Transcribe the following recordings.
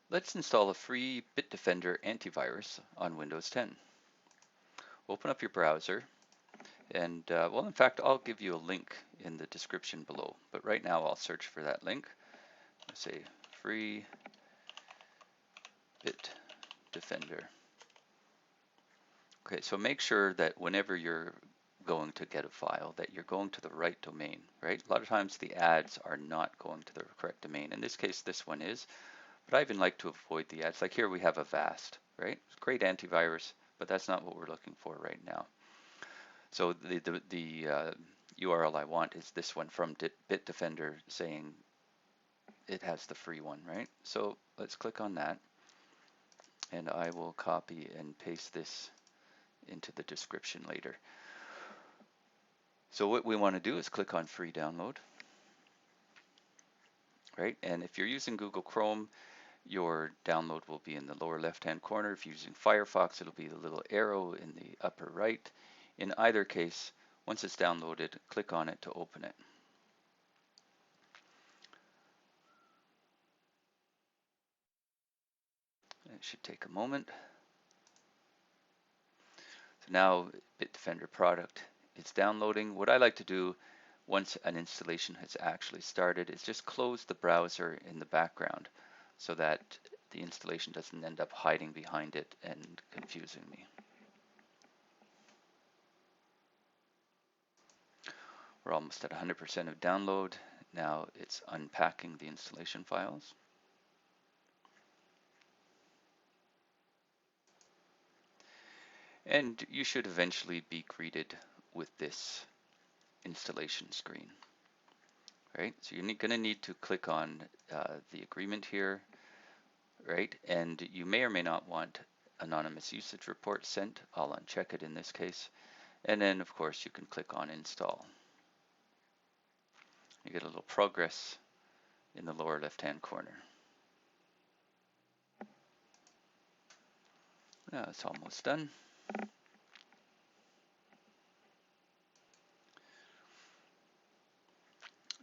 Let's install a free Bitdefender antivirus on Windows 10. Open up your browser and, well, in fact, I'll give you a link in the description below, but right now I'll search for that link. I'll say free Bitdefender. Okay, so make sure that whenever you're going to get a file that you're going to the right domain, right? A lot of times the ads are not going to the correct domain. In this case, this one is, but I even like to avoid the ads. Like here we have Avast, right? It's great antivirus, but that's not what we're looking for right now. So the URL I want is this one from Bitdefender saying it has the free one, right? So let's click on that, and I will copy and paste this into the description later. So what we want to do is click on free download, right? And if you're using Google Chrome, your download will be in the lower left-hand corner. If you're using Firefox, it'll be the little arrow in the upper right. In either case, once it's downloaded, click on it to open it. It should take a moment. So now Bitdefender product is downloading. What I like to do once an installation has actually started is just close the browser in the background so that the installation doesn't end up hiding behind it and confusing me. We're almost at 100% of download. Now it's unpacking the installation files. And you should eventually be greeted with this installation screen, right? So you're going to need to click on the agreement here, right? And you may or may not want anonymous usage report sent. I'll uncheck it in this case. And then, of course, you can click on install. You get a little progress in the lower left-hand corner. Now it's almost done.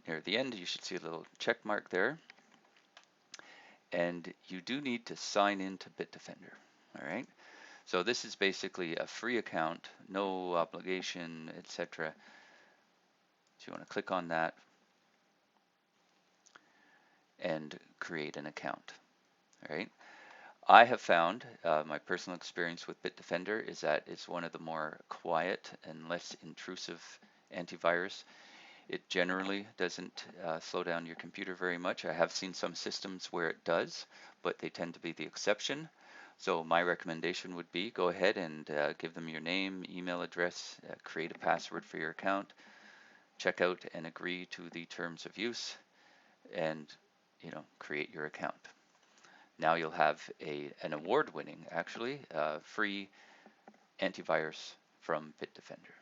Near the end, you should see a little check mark there. And you do need to sign into Bitdefender, all right? So this is basically a free account, no obligation, etc. So you want to click on that and create an account, all right? I have found, my personal experience with Bitdefender is that it's one of the more quiet and less intrusive antivirus. It generally doesn't slow down your computer very much. I have seen some systems where it does, but they tend to be the exception. So my recommendation would be go ahead and give them your name, email address, create a password for your account, check out and agree to the terms of use, and create your account. Now you'll have an award-winning, actually, free antivirus from Bitdefender.